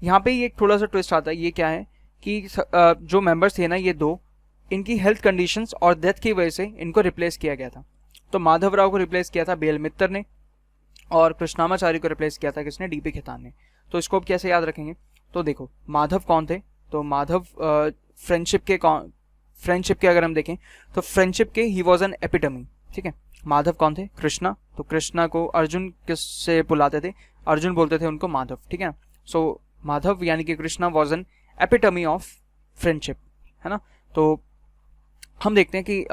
यहाँ पे ये एक थोड़ा सा ट्विस्ट आता है, ये क्या है कि जो मेंबर्स थे ना ये 2, इनकी हेल्थ कंडीशंस और डेथ की वजह से इनको रिप्लेस किया गया था। तो माधव राव को रिप्लेस किया था BL मित्तर ने, और कृष्णामाचारी को रिप्लेस किया था किसने, DP खेतान ने। तो इसको अब कैसे याद रखेंगे, तो देखो माधव कौन थे, तो माधव फ्रेंडशिप के अगर हम देखें तो फ्रेंडशिप के ही वॉज एन एपिटमी। ठीक है, माधव कौन थे, कृष्णा, तो कृष्णा को अर्जुन किससे बुलाते थे, अर्जुन बोलते थे उनको माधव। ठीक है ना, सो माधव यानी कि Krishna was an epitome of friendship, है ना। तो हम देखते हैं कि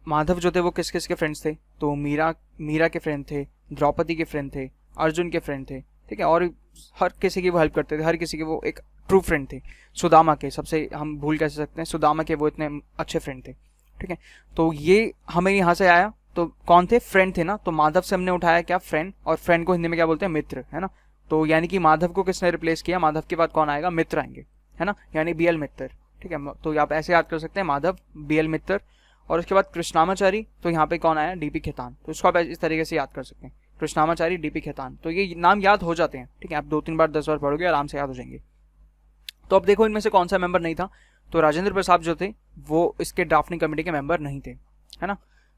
माधव जो थे वो किस किस के फ्रेंड्स थे, तो मीरा के फ्रेंड थे, द्रौपदी के फ्रेंड थे, अर्जुन के फ्रेंड थे। ठीक है, और हर किसी की वो हेल्प करते थे, हर किसी के वो एक ट्रू फ्रेंड थे। सुदामा के, सबसे हम भूल कैसे सकते हैं, सुदामा के वो इतने अच्छे फ्रेंड थे। ठीक है, तो ये हमें यहाँ से आया, तो कौन थे, फ्रेंड थे ना। तो माधव से हमने उठाया क्या, फ्रेंड, और फ्रेंड को हिंदी में क्या बोलते हैं, मित्र, है ना। तो यानी कि माधव को किसने रिप्लेस किया, माधव के बाद कौन आएगा, मित्र आएंगे, है ना, यानी BL मित्र। ठीक है, तो आप ऐसे याद कर सकते हैं, माधव BL मित्र, और उसके बाद कृष्णामाचारी, तो यहाँ पे कौन आया, DP खेतान। तो इसको आप इस तरीके से याद कर सकते हैं, कृष्णामाचारी, DP खेतान। तो ये नाम याद हो जाते हैं। ठीक है, आप 2-3 बार 10 बार पढ़ोगे आराम से याद हो जाएंगे। तो अब देखो इनमें से कौन सा मेंबर नहीं था, तो राजेंद्र प्रसाद जो थे वो इसके ड्राफ्टिंग कमेटी के मेंबर नहीं थे, है ना।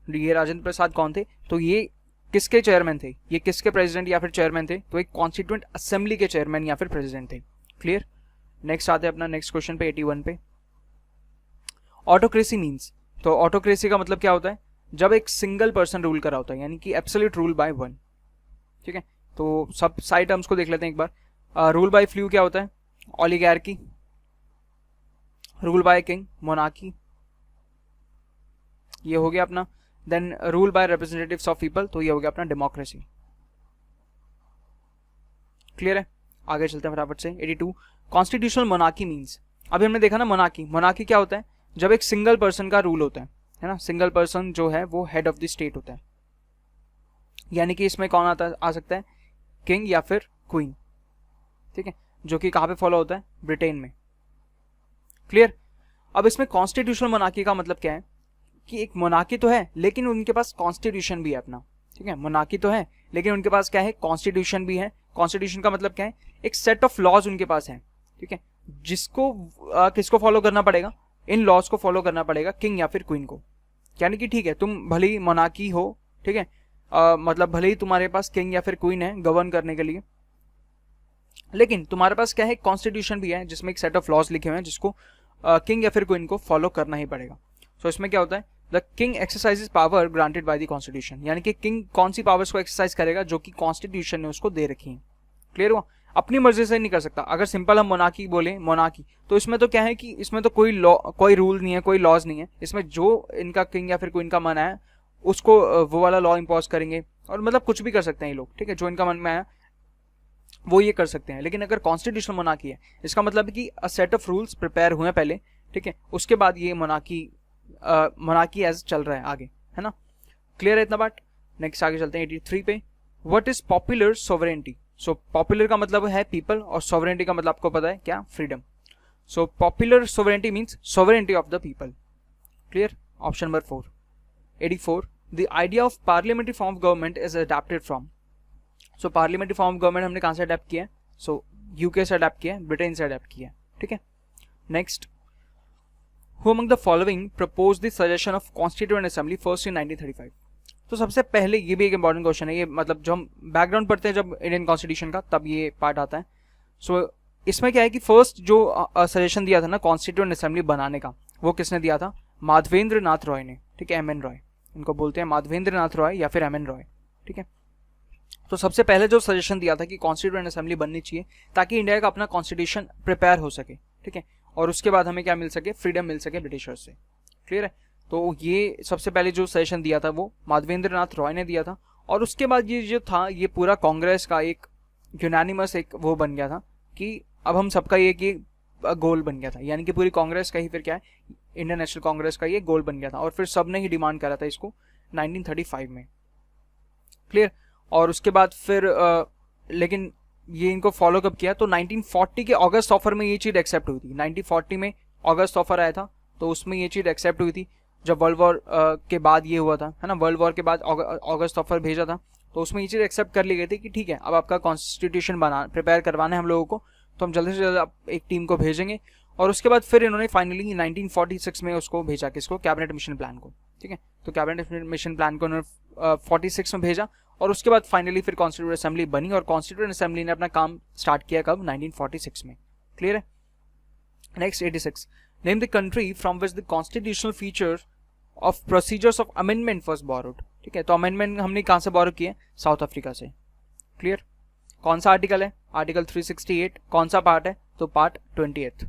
ये राजेंद्र प्रसाद कौन थे, तो ये किसके चेयरमैन थे, ये किसके प्रेसिडेंट या फिर चेयरमैन थे, तो एक कॉन्स्टिट्यूएंट असेंबली के चेयरमैन या फिर प्रेसिडेंट थे। क्लियर। नेक्स्ट आते हैं अपना नेक्स्ट क्वेश्चन पे 81 पे। ऑटोक्रेसी मीन्स, तो ऑटोक्रेसी का मतलब क्या होता है, जब एक सिंगल पर्सन रूल कर रहा होता है, यानी कि एब्सोल्यूट रूल बाय वन। ठीक है, तो सब साइड टर्म्स को देख लेते हैं एक बार। रूल बाय फ्लू क्या होता है, oligarchy, rule by king, monarchy, ये हो गया अपना। Then rule by representatives of people, तो ये हो गया अपना डेमोक्रेसी। क्लियर है, आगे चलते हैं फटाफट से। 82 कॉन्स्टिट्यूशनल मोनार्की मीन्स, अभी हमने देखा ना मोनार्की क्या होता है, जब एक सिंगल पर्सन का रूल होता है ना, सिंगल पर्सन जो है वो हेड ऑफ द स्टेट होता है, यानी कि इसमें कौन आ सकता है, किंग या फिर क्वीन। ठीक है, जो कि कहाँ पे फॉलो होता है, ब्रिटेन में। क्लियर। अब इसमें कॉन्स्टिट्यूशनल मोनार्की का मतलब क्या है कि एक मोनार्की तो है लेकिन उनके पास कॉन्स्टिट्यूशन भी है अपना। ठीक है, मोनार्की तो है लेकिन उनके पास क्या है, कॉन्स्टिट्यूशन भी है। कॉन्स्टिट्यूशन का मतलब क्या है, एक सेट ऑफ लॉज उनके पास है। ठीक है, जिसको किसको फॉलो करना पड़ेगा, इन लॉज को फॉलो करना पड़ेगा किंग या फिर क्वीन को। यानी कि ठीक है, तुम भले ही मोनार्की हो, ठीक है, मतलब भले ही तुम्हारे पास किंग या फिर क्वीन है गवर्न करने के लिए, लेकिन तुम्हारे पास क्या है, कॉन्स्टिट्यूशन भी है जिसमें एक सेट ऑफ लॉज लिखे हुए हैं जिसको किंग या फिर क्वीन को फॉलो करना ही पड़ेगा। सो इसमें क्या होता है, the king exercises power granted by the constitution, यानी कि किंग कौन सी पावर्स को एक्सरसाइज करेगा जो कि कॉन्स्टिट्यूशन ने उसको दे रखी है। क्लियर हुआ, अपनी मर्जी से नहीं कर सकता। अगर सिंपल हम मोनार्की बोले, मोनार्की, तो इसमें तो क्या है कि इसमें तो कोई लॉ, कोई रूल नहीं है, कोई लॉज नहीं है। इसमें जो इनका किंग या फिर क्वीन का मन है उसको वो वाला लॉ इम्पोज करेंगे, और मतलब कुछ भी कर सकते हैं ये लोग, ठीक है, जो इनका मन में आया वो ये कर सकते हैं। लेकिन अगर कॉन्स्टिट्यूशनल मोनार्की है, इसका मतलब है कि a set of rules prepare हुए हैं पहले, ठीक है, उसके बाद ये मोनार्की एज चल रहा है आगे, है ना। क्लियर है इतना बात। नेक्स्ट आगे चलते हैं 83 पे। What is popular sovereignty. So popular का मतलब है पीपल और सोवरेनिटी का मतलब आपको पता है क्या, freedom. So popular sovereignty means sovereignty of the people. Clear, option number 4। 84 the idea of parliamentary form of government is adapted from. So parliamentary form of government हमने कहां से अडेप्ट किया है, सो यूके से अडेप्ट किया है, ब्रिटेन से अडेप्ट किया है, ठीक है। Next, who among the following propose the suggestion of constituent assembly first in 1935। तो सबसे पहले ये भी एक इंपॉर्टेंट क्वेश्चन है, ये मतलब जो हम बैकग्राउंड पढ़ते हैं जब इंडियन कॉन्स्टिट्यूशन का, तब ये पार्ट आता है। सो इसमें क्या है कि फर्स्ट जो सजेशन दिया था ना कॉन्स्टिट्यूएंट असेंबली बनाने का, वो किसने दिया था, माधवेंद्र नाथ रॉय ने, ठीक है, एम एन रॉय, इनको बोलते हैं माधवेंद्र नाथ रॉय या फिर एम एन रॉय, ठीक है। तो सबसे पहले जो सजेशन दिया था कि कॉन्स्टिट्यूएंट असेंबली बननी चाहिए ताकि इंडिया का अपना कॉन्स्टिट्यूशन प्रिपेयर हो सके, ठीक है, और उसके बाद हमें क्या मिल सके, फ्रीडम मिल सके ब्रिटिशर्स से। क्लियर है, तो ये सबसे पहले जो सजेशन दिया था वो माधवेंद्र नाथ रॉय ने दिया था। और उसके बाद ये जो था, ये पूरा कांग्रेस का एक यूनानिमस एक वो बन गया था कि अब हम सबका ये गोल बन गया था, यानी कि पूरी कांग्रेस का ही फिर क्या है, इंडियन नेशनल कांग्रेस का ये गोल बन गया था, और फिर सबने ही डिमांड करा था इसको 1935 में। क्लियर, और उसके बाद फिर लेकिन ये इनको फॉलो कब किया, तो 1940 के अगस्त ऑफर में ये चीज़ एक्सेप्ट हुई थी। 1940 में अगस्त ऑफर आया था, तो उसमें ये चीज़ एक्सेप्ट हुई थी। जब वर्ल्ड वॉर के बाद ये हुआ था, है ना, वर्ल्ड वॉर के बाद अगस्त ऑफर भेजा था, तो उसमें ये चीज़ एक्सेप्ट कर ली गई थी कि ठीक है, अब आपका कॉन्स्टिट्यूशन प्रिपेयर करवाना है हम लोगों को, तो हम जल्दी से जल्द एक टीम को भेजेंगे। और उसके बाद फिर इन्होंने फाइनली 1946 में उसको भेजा, किसको, कैबिनेट मिशन प्लान को, ठीक है। तो कैबिनेट मिशन प्लान को उन्होंने 46 में भेजा, और उसके बाद फाइनली फिर कॉन्स्टिट्यूएंट असेंबली बनी, और कॉन्स्टिट्यूएंट असेंबली ने अपना काम स्टार्ट किया कब, 1946 में। क्लियर है। Next 86, name the country from which the constitutional feature of procedures of amendment was borrowed. ठीक है, तो अमेंडमेंट हमने कहां से बोरो किए, साउथ अफ्रीका से। क्लियर, कौन सा आर्टिकल है, आर्टिकल 368, कौन सा पार्ट है, तो पार्ट 28।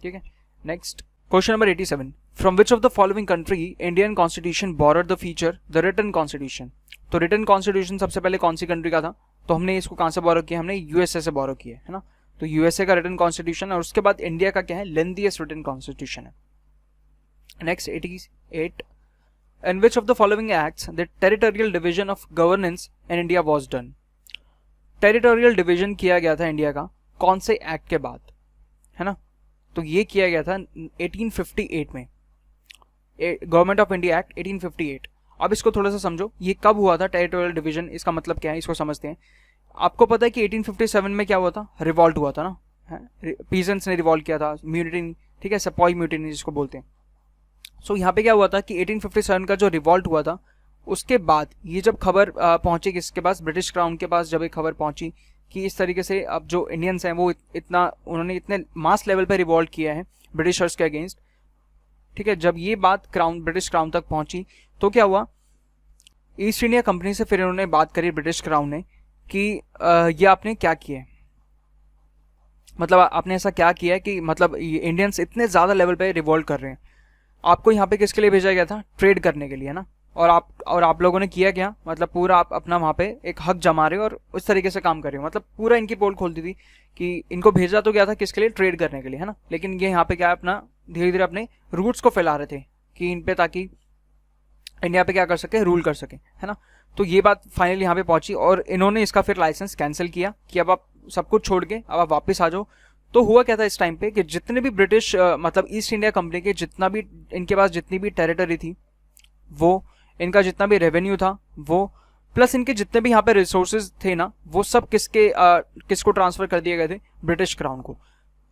ठीक है। Next question number 87, from which of the following country Indian constitution borrowed the feature the written constitution. तो रिटन कॉन्स्टिट्यूशन सबसे पहले कौन सी कंट्री का था, तो हमने इसको कहां से बोरो किया, हमने यूएसए से बोरो किया है ना। तो यूएसए का रिटन कॉन्स्टिट्यूशन, और उसके बाद इंडिया का क्या है, लेंथीएस्ट रिटन कॉन्स्टिट्यूशन है। Next 88, in which of the following acts the territorial division of governance in India was done। Territorial division किया गया था इंडिया का कौन से एक्ट के बाद, है ना, तो ये किया गया था 1858 में, गवर्नमेंट ऑफ इंडिया एक्ट 1858। अब इसको थोड़ा सा समझो, ये कब हुआ था टेरिटोरियल डिवीजन, इसका मतलब क्या है, इसको समझते हैं। आपको पता है कि 1857 में क्या हुआ था, रिवॉल्ट हुआ था ना, पीजेंट्स ने रिवॉल्ट किया था, म्यूटिनी, ठीक है, सपॉय म्यूटिनी जिसको बोलते हैं। सो यहाँ पे क्या हुआ था कि 1857 का जो रिवॉल्ट हुआ था, उसके बाद ये जब खबर पहुंची किसके पास, ब्रिटिश क्राउन के पास, जब एक खबर पहुंची कि इस तरीके से अब जो इंडियंस हैं वो उन्होंने इतने मास लेवल पे रिवॉल्ट किया है ब्रिटिशर्स के अगेंस्ट, ठीक है, जब ये बात ब्रिटिश क्राउन तक पहुंची, तो क्या हुआ, ईस्ट इंडिया कंपनी से फिर इन्होंने बात करी ब्रिटिश क्राउन ने कि ये आपने क्या किया है, मतलब आपने ऐसा क्या किया है कि मतलब इंडियंस इतने ज़्यादा लेवल पे रिवॉल्ट कर रहे हैं, आपको यहाँ पे किसके लिए भेजा गया था, ट्रेड करने के लिए, है ना, और आप लोगों ने किया क्या, मतलब पूरा आप अपना वहाँ पे एक हक जमा रहे हो और उस तरीके से काम कर रहे हो, मतलब पूरा इनकी पोल खोल दी थी कि इनको भेजा तो गया था किसके लिए, ट्रेड करने के लिए, है ना, लेकिन ये यहाँ पे क्या अपना धीरे धीरे अपने रूट्स को फैला रहे थे कि इन पे, ताकि इंडिया पे क्या कर सके, रूल कर सके, है ना। तो ये बात फाइनली यहाँ पे पहुंची और इन्होंने इसका फिर लाइसेंस कैंसिल किया कि अब आप सब कुछ छोड़ के अब आप वापस आ जाओ। तो हुआ क्या था इस टाइम पे कि जितने भी ब्रिटिश मतलब ईस्ट इंडिया कंपनी के जितना भी इनके पास जितनी भी टेरिटरी थी, वो इनका जितना भी रेवेन्यू था वो, प्लस इनके जितने भी यहाँ पे रिसोर्सेज थे ना, वो सब किसको ट्रांसफर कर दिए गए थे, ब्रिटिश क्राउन को।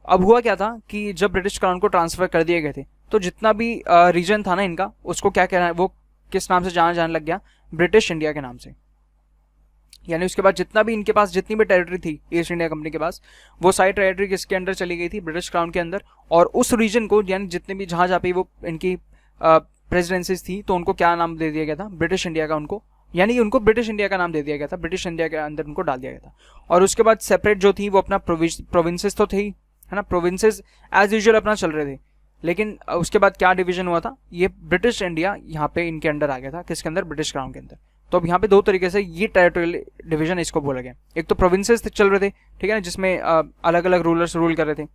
अब हुआ क्या था कि जब ब्रिटिश क्राउन को ट्रांसफर कर दिए गए थे, तो जितना भी रीजन था ना इनका, उसको क्या कहना है, वो किस नाम से जाना जाने लग गया, ब्रिटिश इंडिया के नाम से। यानी उसके बाद जितना भी इनके पास जितनी भी टेरिटरी थी ईस्ट इंडिया कंपनी के पास, वो सारी टेरिटरी किसके अंडर चली गई थी, ब्रिटिश क्राउन के अंदर। और उस रीजन को यानी जितने भी जहाँ जहाँ पे वो इनकी प्रेसिडेंसीज थी तो उनको क्या नाम दे दिया गया था, ब्रिटिश इंडिया का उनको, यानी उनको ब्रिटिश इंडिया का नाम दे दिया गया था, ब्रिटिश इंडिया के अंदर उनको डाल दिया गया था। और उसके बाद सेपरेट जो थी वो अपना प्रोविंसेस तो थे ही, है ना, प्रोविंसेस एज यूजुअल अपना चल रहे थे। लेकिन उसके बाद क्या डिवीजन हुआ था, ये ब्रिटिश इंडिया यहाँ पे इनके अंडर आ गया था, किसके अंदर, ब्रिटिश क्राउन के अंदर। तो अब यहाँ पे दो तरीके से ये टेरिटोरियल डिवीजन इसको बोला गया, एक तो प्रोविंसेस चल रहे थे, ठीक है ना, जिसमें अलग अलग रूलर्स रूल कर रहे थे,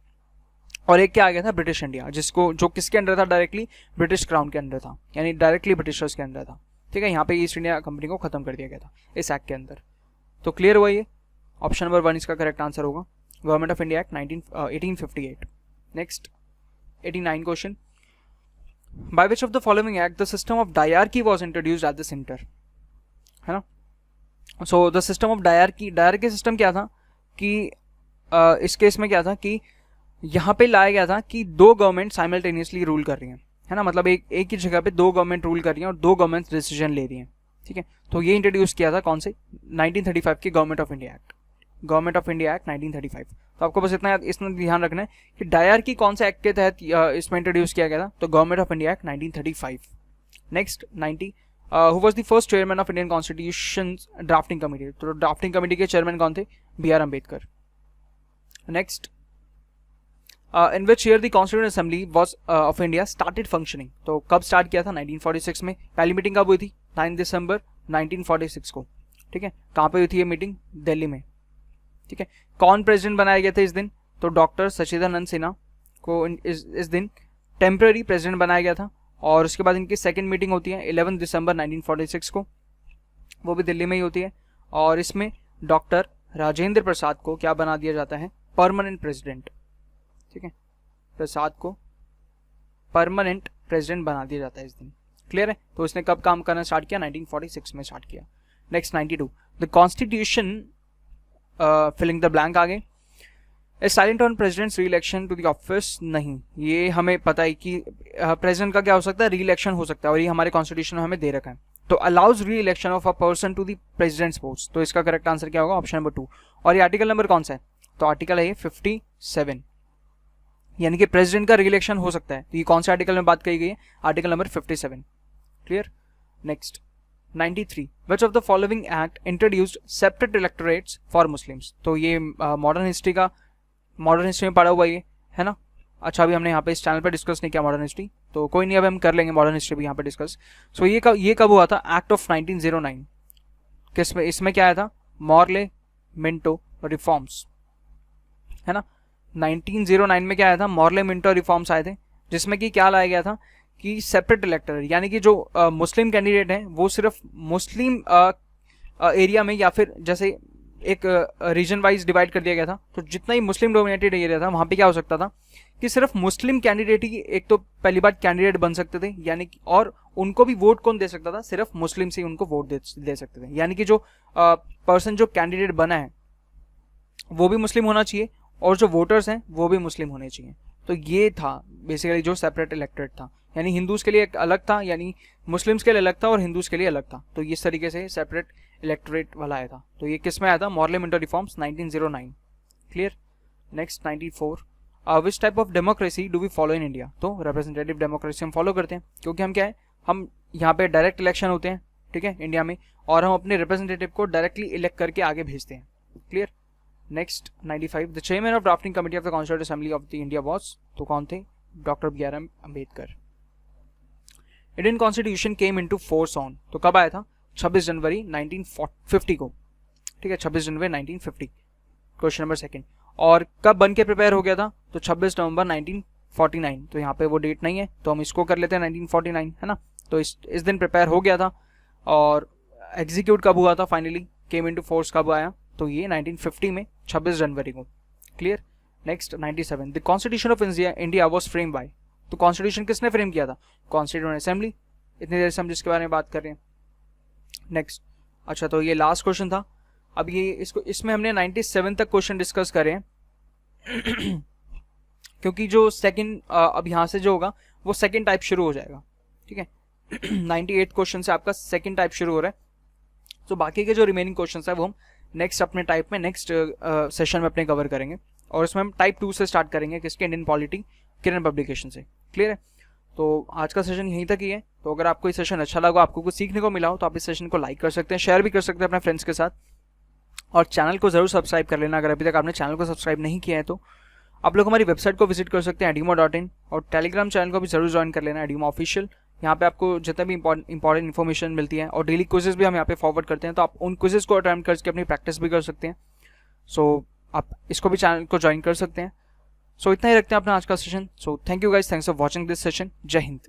और एक क्या आ गया था, ब्रिटिश इंडिया, जिसको जो किसके अंडर था, डायरेक्टली ब्रिटिश क्राउन के अंडर था, यानी डायरेक्टली ब्रिटिशर्स के अंदर था। ठीक है, यहाँ पे ईस्ट इंडिया कंपनी को खत्म कर दिया गया था इस एक्ट के अंदर। तो क्लियर हुआ ये, ऑप्शन नंबर 1 इसका करेक्ट आंसर होगा, government of India act 1858। Next 89 question, by which of the following act the system of dyarchy was introduced at the centre, है ना। So the system of dyarchy system क्या था कि इस केस में क्या था कि यहाँ पे लाया गया था कि दो गवर्नमेंट साइमल्टेनियसली रूल कर रही हैं, है ना, मतलब एक ही जगह पे दो गवर्नमेंट रूल कर रही हैं और दो गवर्नमेंट डिसीजन ले रही हैं। ठीक है, तो ये इंट्रोड्यूस किया था कौन से, 1935 की government of India act, government of India act 1935। तो आपको बस इतना ध्यान रखना है कि डायरकी कौन से एक्ट के तहत इसमें इंट्रोड्यूस किया गया था, तो government of India act 1935। Next 90, who was the first chairman of Indian constitution drafting committee, तो ड्राफ्टिंग कमेटी के चेयरमैन कौन थे, B.R. Ambedkar. Next, in which year the constituent assembly was of India started functioning, तो कब स्टार्ट किया था, 1946 में। पहली मीटिंग कब हुई थी, 9 दिसंबर 1946 को। ठीक है, कहाँ पे हुई थी ये मीटिंग, दिल्ली में। ठीक है, कौन प्रेसिडेंट बनाया गया था इस दिन, तो डॉक्टर सचिदानंद सिन्हा को इस दिन टेम्पररी प्रेसिडेंट बनाया गया था। और उसके बाद इनकी सेकेंड मीटिंग होती है 11 दिसंबर 1946 को, वो भी दिल्ली में ही होती है। और इसमें डॉक्टर राजेंद्र प्रसाद को क्या बना दिया जाता है, परमानेंट प्रेसिडेंट। ठीक है, प्रसाद को परमानेंट प्रेसिडेंट बना दिया जाता है इस दिन। क्लियर है, तो इसने कब काम करना स्टार्ट किया, 1946 में स्टार्ट किया। Next 92, the constitution filling the blank आगे, silent on president's re election to the office, नहीं, ये हमें पता है कि प्रेसिडेंट का क्या हो सकता है, री इलेक्शन हो सकता है, और ये हमारे कॉन्स्टिट्यूशन में हमें दे रखा है। तो allows re election of a person to the president's post, तो इसका करेक्ट आंसर क्या होगा, ऑप्शन नंबर 2। और ये आर्टिकल नंबर कौन सा है, तो आर्टिकल है 57, यानी कि प्रेसिडेंट का री इलेक्शन हो सकता है। तो ये कौन से आर्टिकल में बात कही गई है, article number 57। Clear. Next 93, which of the following act introduced separate electorates for Muslims, तो ये मॉडर्न हिस्ट्री में पढ़ा हुआ ये, है ना। अच्छा, अभी हमने यहाँ पे इस चैनल पे डिस्कस नहीं किया मॉडर्न हिस्ट्री, तो कोई नहीं, अब हम कर लेंगे मॉडर्न हिस्ट्री भी यहाँ पे डिस्कस। सो ये कब हुआ था, एक्ट ऑफ 1909, किसमें, इसमें क्या आया था, मॉर्ले मिंटो रिफॉर्म्स, है ना। 1909 में क्या आया था, मॉर्ले मिंटो रिफॉर्म्स आए थे, जिसमें कि क्या लाया गया था कि सेपरेट इलेक्टर, यानी कि जो मुस्लिम कैंडिडेट हैं वो सिर्फ मुस्लिम एरिया में, या फिर जैसे एक रीजन वाइज डिवाइड कर दिया गया था, तो जितना ही मुस्लिम डोमिनेटेड एरिया था वहाँ पे क्या हो सकता था कि सिर्फ मुस्लिम कैंडिडेट ही एक तो पहली बात कैंडिडेट बन सकते थे, यानी कि, और उनको भी वोट कौन दे सकता था, सिर्फ मुस्लिम से ही उनको वोट दे सकते थे, यानी कि जो पर्सन जो कैंडिडेट बना है वो भी मुस्लिम होना चाहिए और जो वोटर्स हैं वो भी मुस्लिम होने चाहिए। तो ये था बेसिकली जो सेपरेट इलेक्टोरेट था, यानी हिंदूज के लिए एक अलग था, यानी मुस्लिम्स के लिए अलग था और हिंदूज के लिए अलग था। तो इस तरीके से सेपरेट इलेक्टोरेट वाला आया था। तो ये किस में आया था, Morley Minto reforms 1909। Clear. Next 94, which type of democracy do we follow in India, तो रिप्रेजेंटेटिव डेमोक्रेसी हम फॉलो करते हैं, क्योंकि हम क्या है, हम यहाँ पे डायरेक्ट इलेक्शन होते हैं, ठीक है, इंडिया में, और हम अपने रिप्रेजेंटेटिव को डायरेक्टली इलेक्ट करके आगे भेजते हैं। Clear. Next 95, the chairman of drafting committee of the constituent assembly of the India was, तो कौन थे, doctor B.R. Ambedkar. Indian constitution came into force on, तो कब आया था, 26 जनवरी 1950 को। ठीक है, 26 जनवरी 1950, क्वेश्चन नंबर 2। और कब बन के प्रिपेयर हो गया था, तो 26 नवंबर 1949, तो यहाँ पे वो डेट नहीं है तो हम इसको कर लेते हैं 1949, है ना। तो इस दिन प्रिपेयर हो गया था। और एग्जीक्यूट कब हुआ था फाइनली, केम इनटू फोर्स कब आया, तो ये 1950 में 26 जनवरी को। Clear. Next 97, the constitution of India was frame by, तो कॉन्स्टिट्यूशन किसने फ्रेम किया था, कॉन्स्टिट्यूएंट असेंबली। इतनी देर से हम जिसके बारे में बात कर रहे हैं। नेक्स्ट, अच्छा, तो ये लास्ट क्वेश्चन था। अब ये इसमें हमने 97 तक क्वेश्चन डिस्कस करे हैं क्योंकि जो सेकंड अब यहाँ से जो होगा वो सेकंड टाइप शुरू हो जाएगा। ठीक है 98 क्वेश्चन से आपका सेकंड टाइप शुरू हो रहा है। तो बाकी के जो रिमेनिंग क्वेश्चन है वो हम नेक्स्ट अपने टाइप में नेक्स्ट सेशन में अपने कवर करेंगे, और इसमें हम टाइप 2 से स्टार्ट करेंगे, किसके, इंडियन पॉलिटी किरण पब्लिकेशन से। क्लियर है? तो आज का सेशन यहीं तक ही है। तो अगर आपको ये सेशन अच्छा लगा, आपको कुछ सीखने को मिला हो, तो आप इस सेशन को लाइक कर सकते हैं, शेयर भी कर सकते हैं अपने फ्रेंड्स के साथ, और चैनल को जरूर सब्सक्राइब कर लेना अगर अभी तक आपने चैनल को सब्सक्राइब नहीं किया है। तो आप लोग हमारी वेबसाइट को विजिट कर सकते हैं edimo.in, और टेलीग्राम चैनल को भी जरूर ज्वाइन कर लेना edimo ऑफिशियल। यहाँ पे आपको जितना भी इंपॉर्टेंट इन्फॉर्मेशन मिलती है, और डेली क्विजेस भी हम यहाँ पे फॉरवर्ड करते हैं, तो आप उन क्विजेस को अटेम्प्ट करके अपनी प्रैक्टिस भी कर सकते हैं। सो आप इसको भी चैनल को ज्वाइन कर सकते हैं। सो इतना ही रखते हैं अपना आज का session. So thank you guys, thanks for watching this session. जय हिंद।